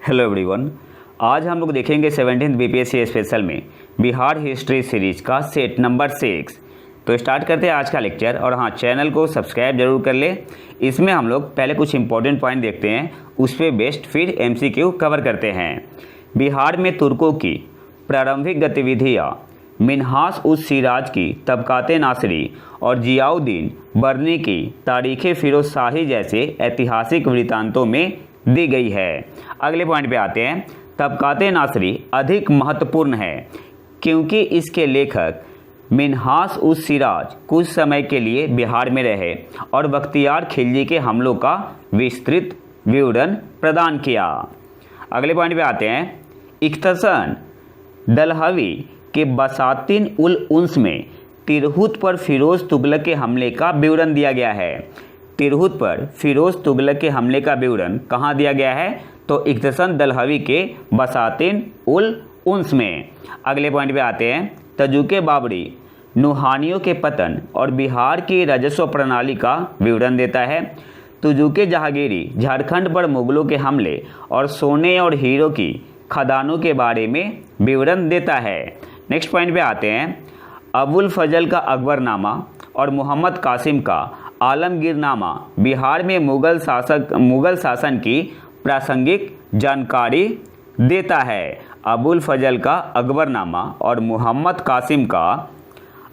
Hello everyone. आज हम लोग देखेंगे 17th बीपीएससी स्पेशल में बिहार हिस्ट्री सीरीज का सेट नंबर 6। तो स्टार्ट करते हैं आज का लेक्चर। और हाँ, चैनल को सब्सक्राइब जरूर कर ले। इसमें हम लोग पहले कुछ इंपॉर्टेंट पॉइंट देखते हैं, उस पर बेस्ड फिर एमसीक्यू कवर करते हैं। बिहार में तुर्कों की प्रारंभिक गतिविधियाँ मिन्हास उस सिराज की तबकाते नासरी और जियाउद्दीन बर्नी की तारीख़ फिरोज शाही जैसे ऐतिहासिक वृत्तांतों में दी गई है। अगले पॉइंट पे आते हैं। तबकाते नासरी अधिक महत्वपूर्ण है क्योंकि इसके लेखक मिन्हास उस सिराज कुछ समय के लिए बिहार में रहे और बख्तियार खिलजी के हमलों का विस्तृत विवरण प्रदान किया। अगले पॉइंट पे आते हैं। इख्तसन दलहवी के बसातिन उल उन्स में तिरहुत पर फिरोज तुगलक के हमले का विवरण दिया गया है। तिरहुत पर फिरोज तुगलक के हमले का विवरण कहाँ दिया गया है? तो इख्तसन दलहवी के बसातिन उल उन्स में। अगले पॉइंट पे आते हैं। तजुके बाबरी नुहानियों के पतन और बिहार की राजस्व प्रणाली का विवरण देता है। तुजुके जहांगीरी झारखंड पर मुगलों के हमले और सोने और हीरो की खदानों के बारे में विवरण देता है। नेक्स्ट पॉइंट पे आते हैं। अबुल फजल का अकबरनामा और मोहम्मद कासिम का आलमगीरनामा बिहार में मुगल शासन की प्रासंगिक जानकारी देता है। अबुल फजल का अकबरनामा और मोहम्मद कासिम का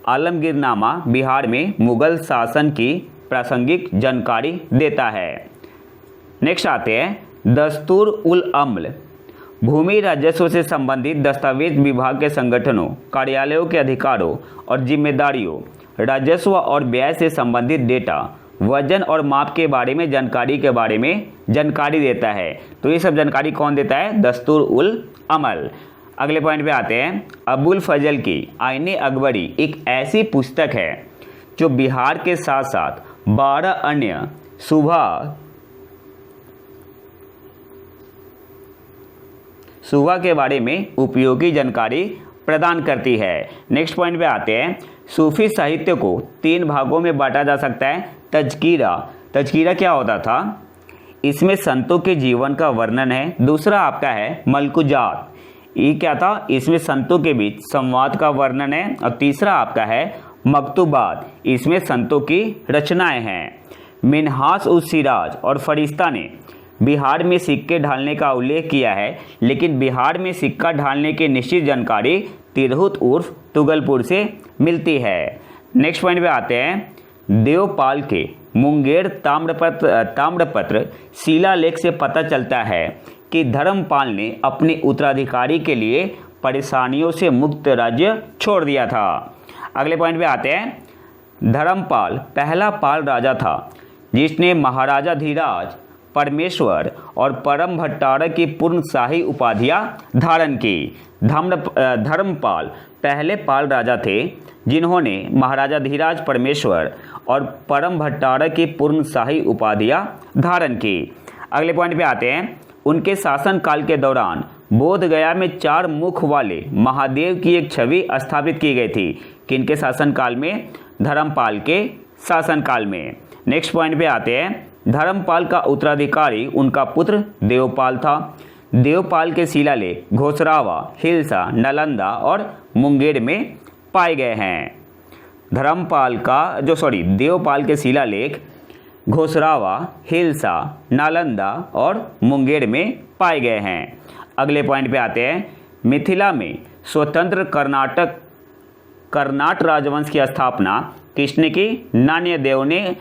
आलमगीरनामा बिहार में मुगल शासन की प्रासंगिक जानकारी देता है। नेक्स्ट आते हैं। दस्तूर उल अम्ल भूमि राजस्व से संबंधित दस्तावेज विभाग के संगठनों, कार्यालयों के अधिकारों और जिम्मेदारियों, राजस्व और व्यय से संबंधित डेटा, वजन और माप के बारे में जानकारी के बारे में जानकारी देता है। तो ये सब जानकारी कौन देता है? दस्तूर उल अमल। अगले पॉइंट पे आते हैं। अबुल फजल की आईने अकबरी एक ऐसी पुस्तक है जो बिहार के साथ साथ 12 अन्य सूबा के बारे में उपयोगी जानकारी प्रदान करती है। नेक्स्ट पॉइंट पे आते हैं। सूफी साहित्य को 3 भागों में बांटा जा सकता है। तज़किरा क्या होता था? इसमें संतों के जीवन का वर्णन है। दूसरा आपका है मलकुजात, ये क्या था? इसमें संतों के बीच संवाद का वर्णन है। और तीसरा आपका है मकतूबात, इसमें संतों की रचनाएं हैं। मिन्हास उस सिराज और फरिश्ता ने बिहार में सिक्के ढालने का उल्लेख किया है, लेकिन बिहार में सिक्का ढालने की निश्चित जानकारी तिरहुत उर्फ तुगलपुर से मिलती है। नेक्स्ट पॉइंट पे आते हैं। देवपाल के मुंगेर ताम्रपत्र शिलालेख से पता चलता है कि धर्मपाल ने अपने उत्तराधिकारी के लिए परेशानियों से मुक्त राज्य छोड़ दिया था। अगले पॉइंट पे आते हैं। धर्मपाल पहला पाल राजा था जिसने महाराजा धीराज, परमेश्वर और परम भट्टारक की पूर्ण शाही उपाधियां धारण की। धर्मपाल पहले पाल राजा थे जिन्होंने महाराजा धीराज, परमेश्वर और परम भट्टारक की पूर्ण शाही उपाधियां धारण की। अगले पॉइंट पे आते हैं। उनके शासन काल के दौरान बोधगया में 4 मुख वाले महादेव की एक छवि स्थापित की गई थी। किनके शासनकाल में? धर्मपाल के शासनकाल में। नेक्स्ट पॉइंट पे आते हैं। धर्मपाल का उत्तराधिकारी उनका पुत्र देवपाल था। देवपाल के शिलालेख घोसरावा, हिलसा, नालंदा और मुंगेर में पाए गए हैं। देवपाल के शिलालेख घोसरावा, हिलसा, नालंदा और मुंगेर में पाए गए हैं। अगले पॉइंट पे आते हैं। मिथिला में स्वतंत्र कर्नाट राजवंश की स्थापना किसने की? नान्यदेव ने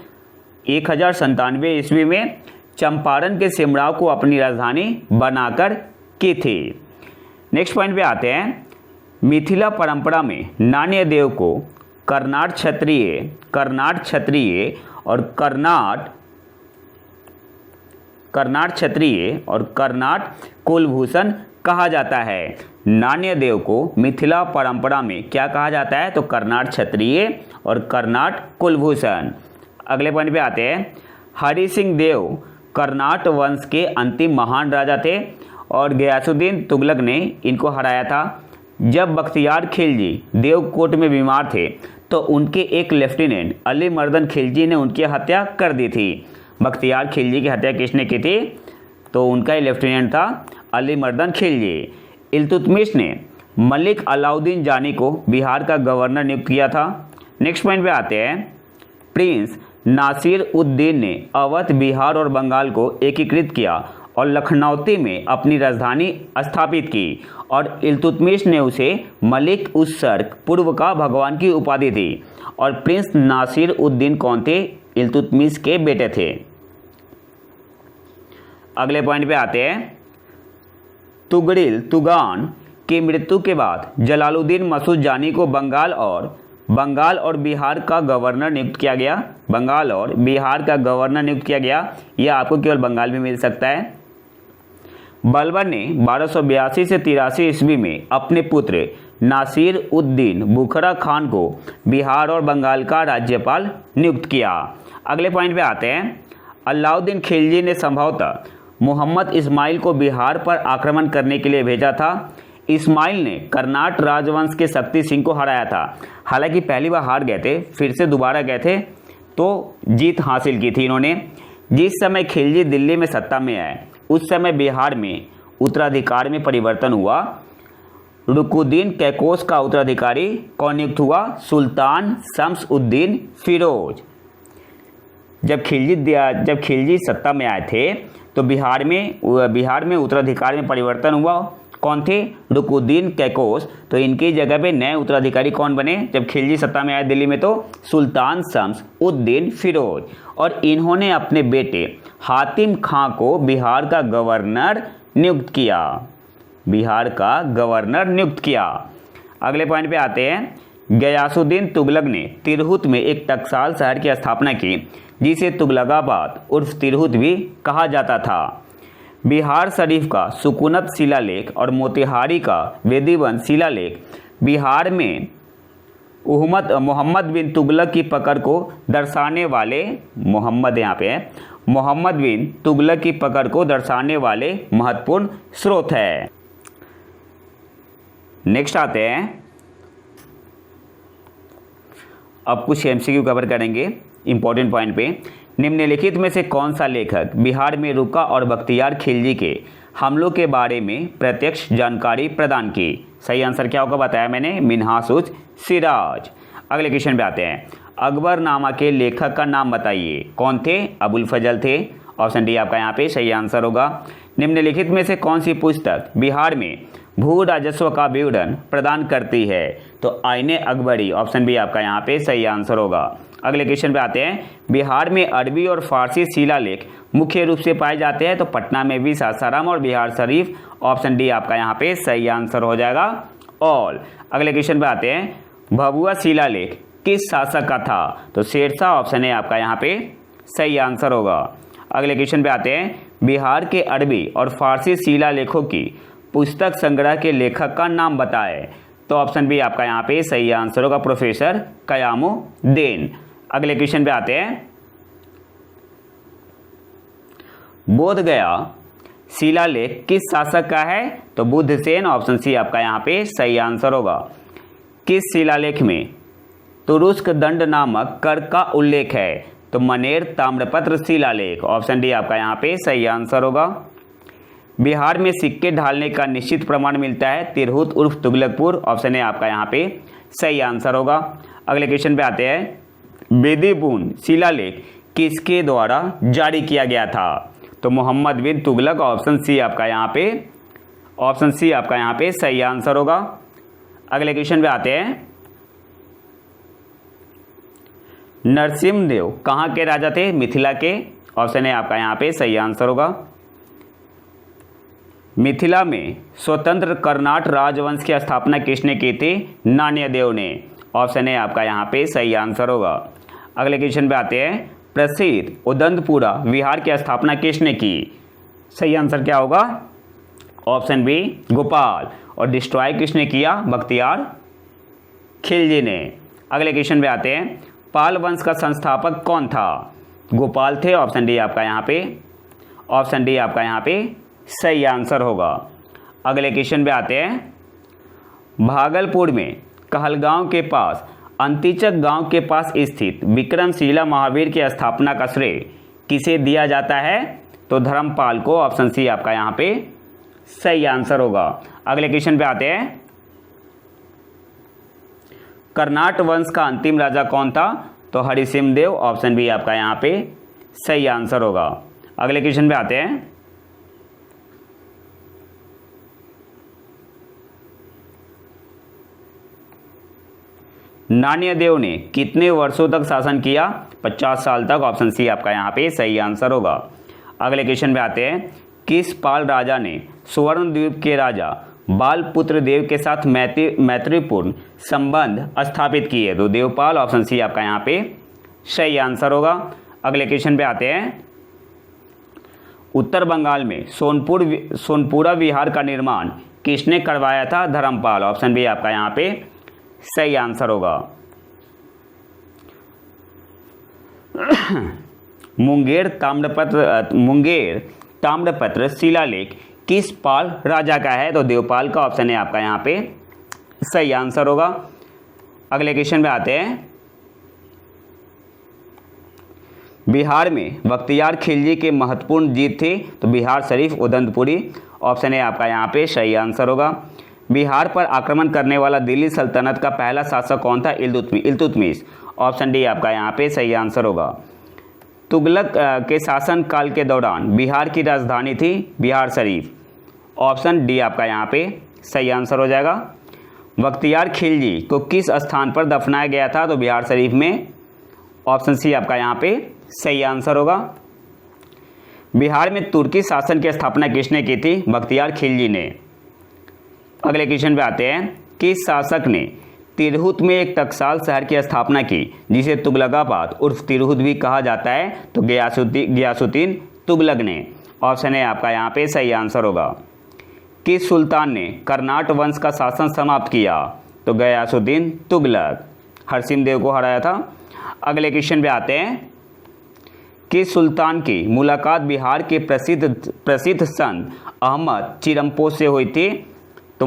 1097 ईस्वी में चंपारण के सिमराव को अपनी राजधानी बनाकर की थी। नेक्स्ट पॉइंट पे आते हैं। मिथिला परंपरा में नान्यदेव को कर्नाट क्षत्रिय और कर्नाट कुलभूषण कहा जाता है। नान्यदेव को मिथिला परंपरा में क्या कहा जाता है? तो कर्नाट क्षत्रिय और कर्नाट कुलभूषण। अगले पॉइंट पे आते हैं। हरि सिंह देव कर्नाट वंश के अंतिम महान राजा थे और गयासुद्दीन तुगलक ने इनको हराया था। जब बख्तियार खिलजी देवकोट में बीमार थे तो उनके एक लेफ्टिनेंट अली मर्दन खिलजी ने उनकी हत्या कर दी थी। बख्तियार खिलजी की हत्या किसने की थी? तो उनका ही लेफ्टिनेंट था अलीमर्दन खिलजी। इल्तुतमिश ने मलिक अलाउद्दीन जानी को बिहार का गवर्नर नियुक्त किया था। नेक्स्ट पॉइंट पे आते हैं। प्रिंस नासिर उद्दीन ने अवध, बिहार और बंगाल को एकीकृत किया और लखनौती में अपनी राजधानी स्थापित की और इल्तुतमिश ने उसे मलिक उस सर्क पूर्व का भगवान की उपाधि दी। और प्रिंस नासिर उद्दीन कौन थे? इल्तुतमिश के बेटे थे। अगले पॉइंट पे आते हैं। तुगरिल तुगान की मृत्यु के बाद जलालुद्दीन मसूद जानी को बंगाल और बिहार का गवर्नर नियुक्त किया गया। बंगाल और बिहार का गवर्नर नियुक्त किया गया। यह आपको केवल बंगाल में मिल सकता है। बलबन ने 1282 से 83 ईस्वी में अपने पुत्र नासिर उद्दीन बुखरा खान को बिहार और बंगाल का राज्यपाल नियुक्त किया। अगले पॉइंट पे आते हैं। अलाउद्दीन खिलजी ने संभवतः मोहम्मद इस्माइल को बिहार पर आक्रमण करने के लिए भेजा था। इस्माइल ने कर्नाट राजवंश के शक्ति सिंह को हराया था। हालांकि पहली बार हार गए थे, फिर से दोबारा गए थे तो जीत हासिल की थी इन्होंने। जिस समय खिलजी दिल्ली में सत्ता में आए उस समय बिहार में उत्तराधिकार में परिवर्तन हुआ। रुकुद्दीन कैकोस का उत्तराधिकारी कौन नियुक्त हुआ? सुल्तान शम्स उद्दीन फिरोज। जब खिलजी सत्ता में आए थे तो बिहार में उत्तराधिकार में परिवर्तन हुआ। कौन थे? रुकुद्दीन कैकोस। तो इनकी जगह पे नए उत्तराधिकारी कौन बने जब खिलजी सत्ता में आए दिल्ली में? तो सुल्तान शम्स उद्दीन फिरोज। और इन्होंने अपने बेटे हातिम खां को बिहार का गवर्नर नियुक्त किया। अगले पॉइंट पे आते हैं। गयासुद्दीन तुगलक ने तिरहुत में एक टकसाल शहर की स्थापना की जिसे तुगलकाबाद उर्फ तिरहुत भी कहा जाता था। बिहार शरीफ का सुकूनत शिलालेख और मोतिहारी का वेदीवन शिलालेख बिहार में मोहम्मद बिन तुगलक की पकड़ को दर्शाने वाले मोहम्मद बिन तुगलक की पकड़ को दर्शाने वाले महत्वपूर्ण स्रोत है। नेक्स्ट आते हैं। अब कुछ एमसीक्यू कवर करेंगे इंपॉर्टेंट पॉइंट पे। निम्नलिखित में से कौन सा लेखक बिहार में रुका और बख्तियार खिलजी के हमलों के बारे में प्रत्यक्ष जानकारी प्रदान की? सही आंसर क्या होगा बताया मैंने, मिन्हाज सिराज। अगले क्वेश्चन पे आते हैं। अकबरनामा के लेखक का नाम बताइए। कौन थे? अबुल फजल थे। ऑप्शन डी आपका यहाँ पे सही आंसर होगा। निम्नलिखित में से कौन सी पुस्तक बिहार में भू राजस्व का विवरण प्रदान करती है? तो आईने अकबरी। ऑप्शन बी आपका यहाँ पे सही आंसर होगा। अगले क्वेश्चन पे आते हैं। बिहार में अरबी और फारसी शिलालेख मुख्य रूप से पाए जाते हैं? तो पटना में भी सासाराम और बिहार शरीफ। ऑप्शन डी आपका यहाँ पे सही आंसर हो जाएगा। ऑल। अगले क्वेश्चन पे आते हैं। भभुआ शिलालेख किस शासक का था? तो शेरशाह। ऑप्शन ए आपका यहाँ पे सही आंसर होगा। अगले क्वेश्चन पे आते हैं। बिहार के अरबी और फारसी शिलालेखों की पुस्तक संग्रह के लेखक का नाम बताएं? तो ऑप्शन बी आपका यहाँ पे सही आंसर होगा, प्रोफेसर कयामुद्दीन। अगले क्वेश्चन पे आते हैं। बोध गया शिलालेख किस शासक का है? तो बुद्धसेन। ऑप्शन सी आपका यहाँ पे सही आंसर होगा। किस शिलालेख में तुरुस्क दंड नामक कर का उल्लेख है? तो मनेर ताम्रपत्र शिलालेख। ऑप्शन डी आपका यहाँ पे सही आंसर होगा। बिहार में सिक्के ढालने का निश्चित प्रमाण मिलता है? तिरहुत उर्फ तुगलकपुर। ऑप्शन ए आपका यहाँ पे सही आंसर होगा। अगले क्वेश्चन पे आते हैं। बेदीबून शिलालेख किसके द्वारा जारी किया गया था? तो मोहम्मद बिन तुगलक। ऑप्शन सी आपका यहाँ पे सही आंसर होगा। अगले क्वेश्चन पे आते हैं। नरसिम्हदेव कहाँ के राजा थे? मिथिला के। ऑप्शन ए आपका यहाँ पे सही आंसर होगा। मिथिला में स्वतंत्र कर्नाट राजवंश की स्थापना किसने की थी? नान्यदेव ने। ऑप्शन ए आपका यहाँ पे सही आंसर होगा। अगले क्वेश्चन पे आते हैं। प्रसिद्ध उदंतपुरा विहार की स्थापना किसने की? सही आंसर क्या होगा? Option B Gopal. और डिस्ट्रॉय किसने किया? बख्तियार खिलजी ने। अगले क्वेश्चन पे आते हैं। पाल वंश का संस्थापक कौन था? गोपाल थे। ऑप्शन डी आपका यहाँ पे सही आंसर होगा। अगले क्वेश्चन पे आते हैं। भागलपुर में कहलगांव के पास अंतिचक गांव के पास स्थित विक्रमशिला महावीर की स्थापना का श्रेय किसे दिया जाता है? तो धर्मपाल को। ऑप्शन सी आपका यहाँ पे सही आंसर होगा। अगले क्वेश्चन पे आते हैं। कर्नाट वंश का अंतिम राजा कौन था? तो हरिसिंहदेव, ऑप्शन बी आपका यहाँ पे सही आंसर होगा। अगले क्वेश्चन पे आते हैं। नान्यदेव ने कितने वर्षों तक शासन किया? 50 साल तक, ऑप्शन सी आपका यहाँ पे सही आंसर होगा। अगले क्वेश्चन पे आते हैं। किस पाल राजा ने स्वर्ण द्वीप के राजा बालपुत्र देव के साथ मैत्रीपूर्ण संबंध स्थापित किए? तो देवपाल, ऑप्शन सी आपका यहाँ पे सही आंसर होगा। अगले क्वेश्चन पे आते हैं। उत्तर बंगाल में सोनपुरा विहार का निर्माण किसने करवाया था? धर्मपाल, ऑप्शन बी आपका यहाँ पे सही आंसर होगा। मुंगेर ताम्रपत्र शिलालेख किस पाल राजा का है? तो देवपाल का, ऑप्शन है आपका यहाँ पे सही आंसर होगा। अगले क्वेश्चन पे आते हैं। बिहार में बख्तियार खिलजी के महत्वपूर्ण जीत थी? तो बिहार शरीफ उदंतपुरी, ऑप्शन है आपका यहाँ पे सही आंसर होगा। बिहार पर आक्रमण करने वाला दिल्ली सल्तनत का पहला शासक कौन था? इल्तुतमिश, ऑप्शन डी आपका यहाँ पे सही आंसर होगा। तुगलक के शासन काल के दौरान बिहार की राजधानी थी बिहार शरीफ, ऑप्शन डी आपका यहाँ पे सही आंसर हो जाएगा। बख्तियार खिलजी को किस स्थान पर दफनाया गया था? तो बिहार शरीफ में, ऑप्शन सी आपका यहाँ पे सही आंसर होगा। बिहार में तुर्की शासन की स्थापना किसने की थी? बख्तियार खिलजी ने। अगले क्वेश्चन पे आते हैं। किस शासक ने तिरहुत में एक टकसाल शहर की स्थापना की जिसे तुगलकाबाद उर्फ तिरहुत भी कहा जाता है? तो गयासुद्दीन तुगलक ने, ऑप्शन है आपका यहाँ पे सही आंसर होगा। किस सुल्तान ने कर्नाट वंश का शासन समाप्त किया? तो गयासुद्दीन तुगलक, हरसिंहदेव को हराया था। अगले क्वेश्चन पे आते हैं। किस सुल्तान की मुलाकात बिहार के प्रसिद्ध संत अहमद चिरमपोश से हुई थी? तो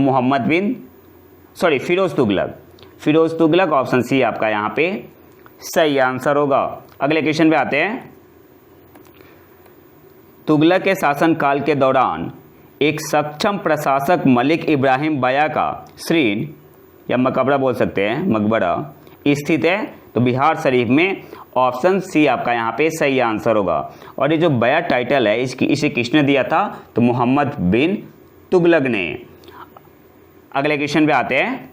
फिरोज तुगलक, ऑप्शन सी आपका यहाँ पे सही आंसर होगा। अगले क्वेश्चन पे आते हैं। तुगलक के शासनकाल के दौरान एक सक्षम प्रशासक मलिक इब्राहिम बया का श्रीन या मकबरा बोल सकते हैं, मकबरा स्थित है? तो बिहार शरीफ में, ऑप्शन सी आपका यहाँ पे सही आंसर होगा। और ये जो बया टाइटल है इसे किसने दिया था? तो मोहम्मद बिन तुगलक ने। अगले क्वेश्चन पे आते हैं।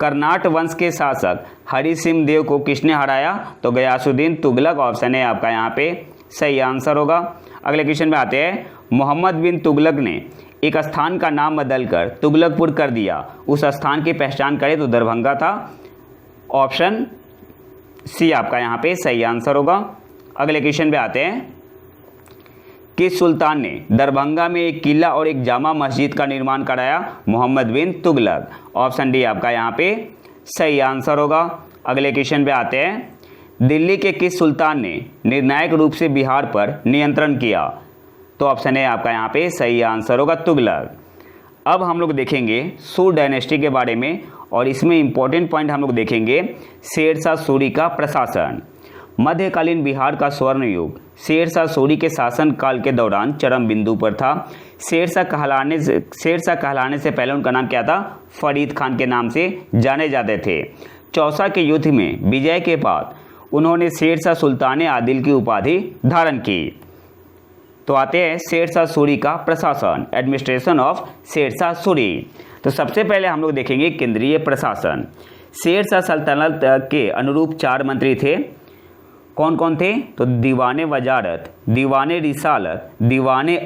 कर्नाट वंश के शासक हरिसिंहदेव को किसने हराया? तो गयासुद्दीन तुगलक, ऑप्शन है आपका यहाँ पे सही आंसर होगा। अगले क्वेश्चन पे आते हैं। मोहम्मद बिन तुगलक ने एक स्थान का नाम बदलकर तुगलकपुर कर दिया, उस स्थान की पहचान करें? तो दरभंगा था, ऑप्शन सी आपका यहाँ पे सही आंसर होगा। अगले क्वेश्चन पे आते हैं। किस सुल्तान ने दरभंगा में एक किला और एक जामा मस्जिद का निर्माण कराया? मोहम्मद बिन तुगलक, ऑप्शन डी आपका यहाँ पे सही आंसर होगा। अगले क्वेश्चन पे आते हैं। दिल्ली के किस सुल्तान ने निर्णायक रूप से बिहार पर नियंत्रण किया? तो ऑप्शन है आपका यहाँ पे सही आंसर होगा तुगलक। अब हम लोग देखेंगे सूर डायनेस्टी के बारे में और इसमें इंपॉर्टेंट पॉइंट हम लोग देखेंगे शेरशाह सूरी का प्रशासन। मध्यकालीन बिहार का स्वर्ण युग शेरशाह सूरी के शासन काल के दौरान चरम बिंदु पर था। शेरशाह कहलाने से पहले उनका नाम क्या था? फरीद खान के नाम से जाने जाते थे। चौसा के युद्ध में विजय के बाद उन्होंने शेरशाह सुल्तान आदिल की उपाधि धारण की। तो आते हैं शेरशाह सूरी का प्रशासन, एडमिनिस्ट्रेशन ऑफ शेरशाह सूरी। तो सबसे पहले हम लोग देखेंगे केंद्रीय प्रशासन। शेरशाह सल्तनत के अनुरूप 4 मंत्री थे। कौन कौन थे? तो दीवाने वजारत, दीवाने रिसालत, दीवाने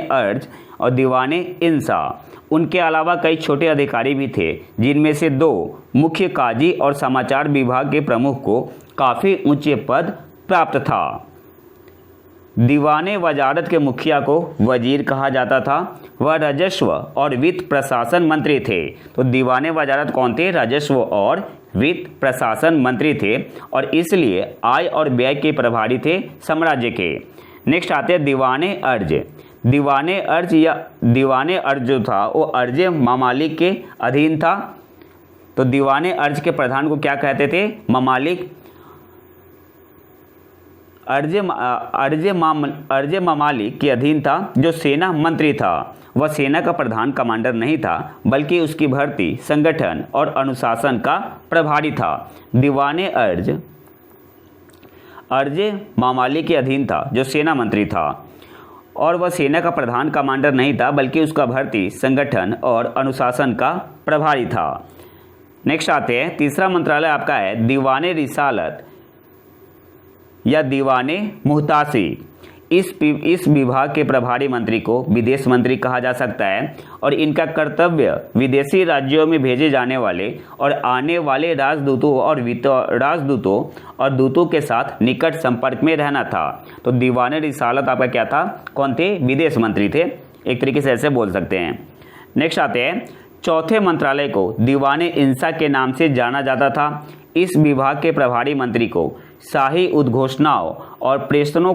अर्ज और दीवाने इंसा। उनके अलावा कई छोटे अधिकारी भी थे, जिनमें से 2 मुख्य काजी और समाचार विभाग के प्रमुख को काफ़ी ऊंचे पद प्राप्त था। दीवाने वजारत के मुखिया को वजीर कहा जाता था। वह राजस्व और वित्त प्रशासन मंत्री थे। तो दीवाने वजारत कौन थे? राजस्व और वित्त प्रशासन मंत्री थे और इसलिए आय और व्यय के प्रभारी थे साम्राज्य के। नेक्स्ट आते हैं दीवाने अर्ज। दीवाने अर्ज जो था वो अर्ज ममालिक के अधीन था। तो दीवाने अर्ज के प्रधान को क्या कहते थे? ममालिक। अर्जे ममालिक के अधीन था। जो सेना मंत्री था वह सेना का प्रधान कमांडर नहीं था, बल्कि उसकी भर्ती, संगठन और अनुशासन का प्रभारी था। दीवाने अर्जे ममालिक के अधीन था, जो सेना मंत्री था, और वह सेना का प्रधान कमांडर नहीं था, बल्कि उसका भर्ती, संगठन और अनुशासन का प्रभारी था। नेक्स्ट आते हैं, तीसरा मंत्रालय आपका है दीवाने रिसालत या दीवाने मुहतासी। इस विभाग के प्रभारी मंत्री को विदेश मंत्री कहा जा सकता है और इनका कर्तव्य विदेशी राज्यों में भेजे जाने वाले और आने वाले राजदूतों और दूतों के साथ निकट संपर्क में रहना था। तो दीवाने रिसालत आपका क्या था? कौन थे? विदेश मंत्री थे, एक तरीके से ऐसे बोल सकते हैं। नेक्स्ट आते हैं, चौथे मंत्रालय को दीवाने इंसा के नाम से जाना जाता था। इस विभाग के प्रभारी मंत्री को शाही उद्घोषणाओं और प्रेषणों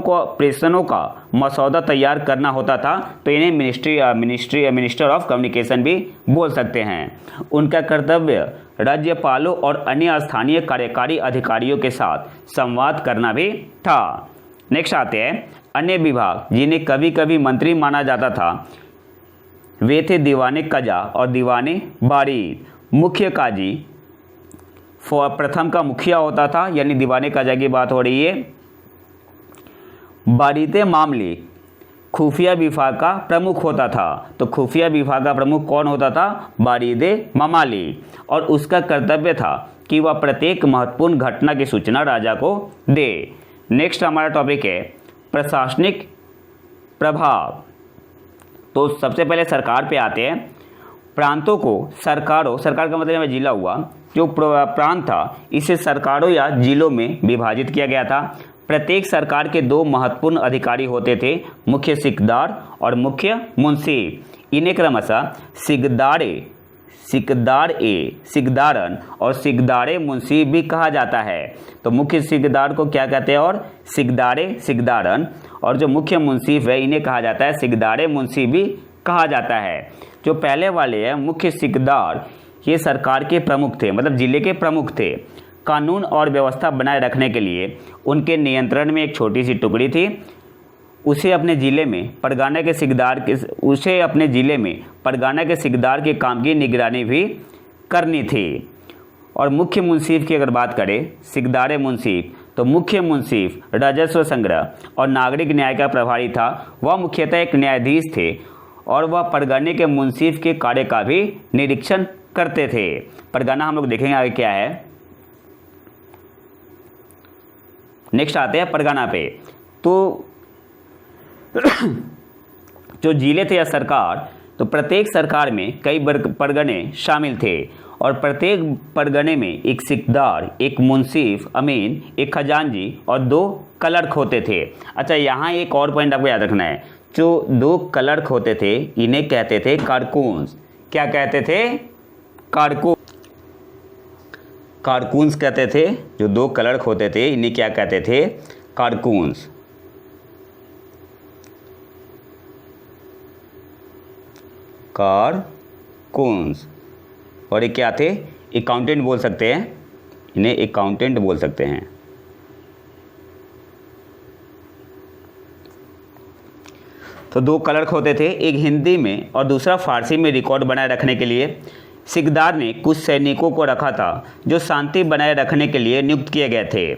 का मसौदा तैयार करना होता था, तो इन्हें मिनिस्टर ऑफ कम्युनिकेशन भी बोल सकते हैं। उनका कर्तव्य राज्यपालों और अन्य स्थानीय कार्यकारी अधिकारियों के साथ संवाद करना भी था। नेक्स्ट आते हैं, अन्य विभाग जिन्हें कभी कभी मंत्री माना जाता था वे थे दीवाने कजा और दीवाने बारीद। मुख्य काजी प्रथम का मुखिया होता था, यानी दीवाने कजा की बात हो रही है। बारीते मामले खुफिया विभाग का प्रमुख होता था, तो खुफिया विभाग का प्रमुख कौन होता था? बारीदे ममाली, और उसका कर्तव्य था कि वह प्रत्येक महत्वपूर्ण घटना की सूचना राजा को दे। नेक्स्ट हमारा टॉपिक है प्रशासनिक प्रभाव। तो सबसे पहले सरकार पे आते हैं। प्रांतों को सरकार का मतलब जिला हुआ, जो प्रांत था इसे सरकारों या जिलों में विभाजित किया गया था। प्रत्येक सरकार के दो महत्वपूर्ण अधिकारी होते थे, मुख्य सिकदार और मुख्य मुंशी। इन्हें क्रमशः सिकदारन और सिकदारे मुंशी भी कहा जाता है। तो मुख्य सिकदार को क्या कहते हैं? और सिकदारन, और जो मुख्य मुंसिफ है इन्हें कहा जाता है सिकदारे मुंशी भी कहा जाता है। जो पहले वाले हैं मुख्य सिकदार, ये सरकार के प्रमुख थे, मतलब जिले के प्रमुख थे। कानून और व्यवस्था बनाए रखने के लिए उनके नियंत्रण में एक छोटी सी टुकड़ी थी। उसे अपने जिले में परगना के सिकदार के काम की निगरानी भी करनी थी। और मुख्य मुंसिफ की अगर बात करें, सिकदारे मुंसिफ, तो मुख्य मुंसिफ राजस्व संग्रह और नागरिक न्याय का प्रभारी था। वह मुख्यतः एक न्यायाधीश थे और वह परगने के मुंसिफ के कार्य का भी निरीक्षण करते थे। परगना हम लोग देखेंगे आगे क्या है। नेक्स्ट आते हैं परगना पे। तो जो जिले थे या सरकार, तो प्रत्येक सरकार में कई परगने शामिल थे और प्रत्येक परगने में एक सिकदार, एक मुंसिफ अमीन, एक खजांजी और 2 क्लर्क होते थे। अच्छा, यहाँ एक और पॉइंट आपको याद रखना है। जो 2 क्लर्क होते थे इन्हें कहते थे कारकून्स। क्या कहते थे? कारकून्स कहते थे। जो 2 क्लर्क होते थे इन्हें क्या कहते थे? कारकून्स। और ये क्या थे? अकाउंटेंट बोल सकते हैं इन्हें, अकाउंटेंट बोल सकते हैं। तो 2 क्लर्क होते थे, एक हिंदी में और दूसरा फारसी में रिकॉर्ड बनाए रखने के लिए। सिकदार ने कुछ सैनिकों को रखा था जो शांति बनाए रखने के लिए नियुक्त किए गए थे।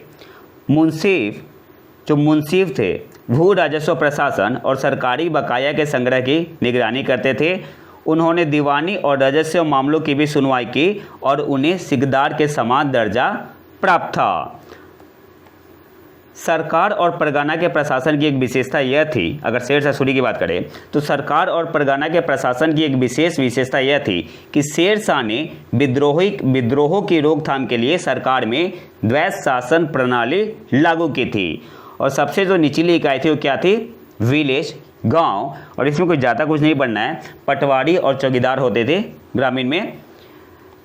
मुंसिफ थे भू राजस्व प्रशासन और सरकारी बकाया के संग्रह की निगरानी करते थे। उन्होंने दीवानी और राजस्व मामलों की भी सुनवाई की और उन्हें सिकदार के समान दर्जा प्राप्त था। सरकार और परगना के प्रशासन की एक विशेषता यह थी, अगर शेर शाह की बात करें तो सरकार और परगना के प्रशासन की एक विशेषता यह थी कि शेर शाह ने विद्रोहों की रोकथाम के लिए सरकार में द्वैत शासन प्रणाली लागू की थी। और सबसे जो निचली इकाई थी वो क्या थी? विलेज, गांव। और इसमें कुछ ज़्यादा कुछ नहीं पढ़ना है, पटवारी और चौकीदार होते थे ग्रामीण में।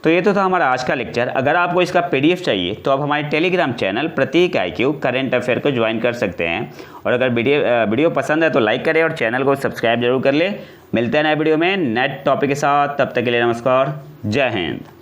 तो ये तो था हमारा आज का लेक्चर। अगर आपको इसका PDF चाहिए तो आप हमारे टेलीग्राम चैनल प्रतीक IQ करेंट अफेयर को ज्वाइन कर सकते हैं। और अगर वीडियो पसंद है तो लाइक करें और चैनल को सब्सक्राइब जरूर कर ले। मिलते हैं नए वीडियो में नए टॉपिक के साथ, तब तक के लिए नमस्कार, जय हिंद।